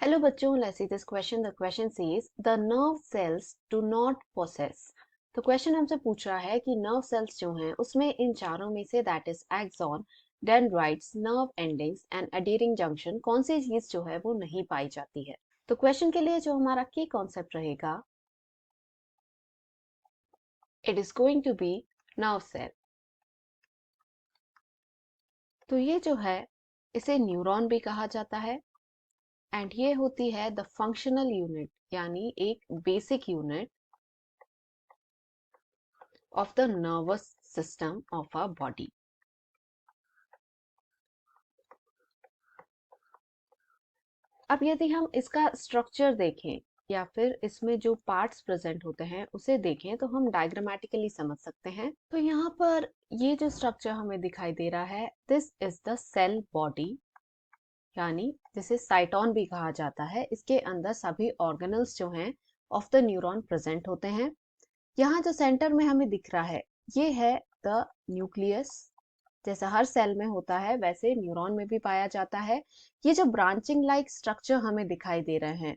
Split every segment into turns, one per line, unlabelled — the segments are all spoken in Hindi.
Hello बच्चों, let's see this question. The question says the nerve cells do not possess. तो क्वेश्चन हमसे पूछ रहा है कि नर्व सेल्स जो हैं उसमें इन चारों में से that is axon, dendrites, nerve endings and adhering junction कौन सी चीज जो है वो नहीं पाई जाती है। तो क्वेश्चन के लिए जो हमारा की कॉन्सेप्ट रहेगा, it is going to be nerve cell. तो ये जो है इसे न्यूरॉन भी कहा जाता है एंड ये होती है द फंक्शनल यूनिट, यानी एक basic unit of the nervous system of our body. अब यदि हम इसका स्ट्रक्चर देखें या फिर इसमें जो पार्ट्स प्रेजेंट होते हैं उसे देखें तो हम डायग्रामेटिकली समझ सकते हैं। तो यहाँ पर ये जो स्ट्रक्चर हमें दिखाई दे रहा है, this is the cell body, यानी जिसे साइटोन भी कहा जाता है। इसके अंदर सभी ऑर्गेनल्स जो हैं ऑफ द न्यूरॉन प्रेजेंट होते हैं। यहाँ जो सेंटर में हमें दिख रहा है ये है द न्यूक्लियस। जैसा हर सेल में होता है वैसे न्यूरॉन में भी पाया जाता है। ये जो ब्रांचिंग लाइक स्ट्रक्चर हमें दिखाई दे रहे हैं,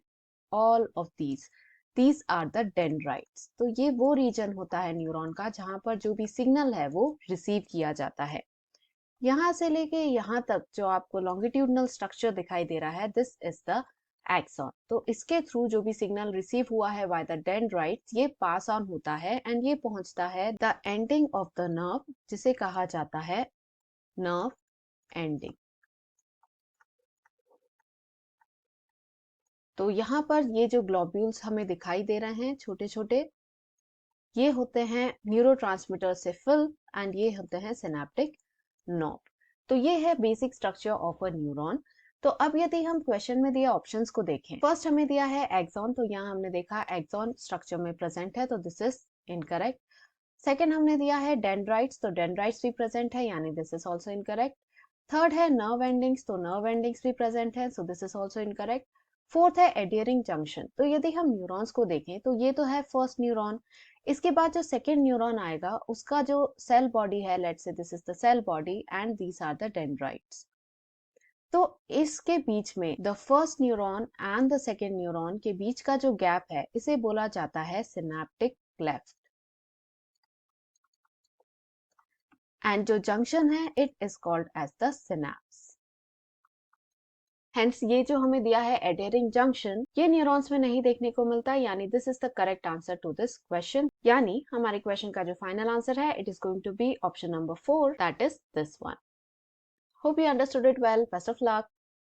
all of these are the dendrites. तो ये वो रीजन होता है न्यूरॉन का जहां पर जो भी सिग्नल है वो रिसीव किया जाता है। यहाँ से लेके यहाँ तक जो आपको लॉन्गिट्यूडनल स्ट्रक्चर दिखाई दे रहा है, दिस इज द एक्सॉन। तो इसके थ्रू जो भी सिग्नल रिसीव हुआ है बाय द डेंड्राइट्स, ये पास ऑन होता है एंड ये पहुंचता है the ending of the nerve, जिसे कहा जाता है नर्व एंडिंग। तो यहाँ पर ये जो ग्लोब्यूल्स हमें दिखाई दे रहे हैं छोटे छोटे, ये होते हैं न्यूरोट्रांसमीटर से फिल एंड ये होते हैं सिनेप्टिक नॉब। तो ये है basic structure of a neuron. तो अब यदि हम क्वेश्चन में दिया ऑप्शंस को देखें, फर्स्ट हमें दिया है एक्सॉन, तो यहाँ हमने देखा एक्सॉन स्ट्रक्चर में प्रेजेंट है, तो दिस इज इनकरेक्ट। सेकेंड हमने दिया है डेंड्राइट्स, तो डेंड्राइट्स भी प्रेजेंट है, यानी this is also incorrect. Third है नर्व एंडिंग्स, तो नर्व एंडिंग्स भी प्रेजेंट है, so this is also incorrect. Fourth है एडियरिंग जंक्शन। तो यदि हम न्यूरॉन्स को देखें तो ये तो है फर्स्ट न्यूरॉन। इसके बाद जो सेकेंड न्यूरॉन आएगा उसका जो सेल बॉडी है, let's say this is the cell body and these are the dendrites. तो इसके बीच में the first neuron and the second neuron के बीच का जो गैप है इसे बोला जाता है सिनेप्टिक क्लेफ्ट। एंड जो जंक्शन है it is called as the synapse. Hence ये जो हमें दिया है एडेरिंग जंक्शन, ये न्यूरॉन्स में नहीं देखने को मिलता, यानी this is the correct answer to this question. यानी हमारे क्वेश्चन का जो फाइनल आंसर है it is going to be option number 4, that is this one. Hope you understood it well. Best of luck.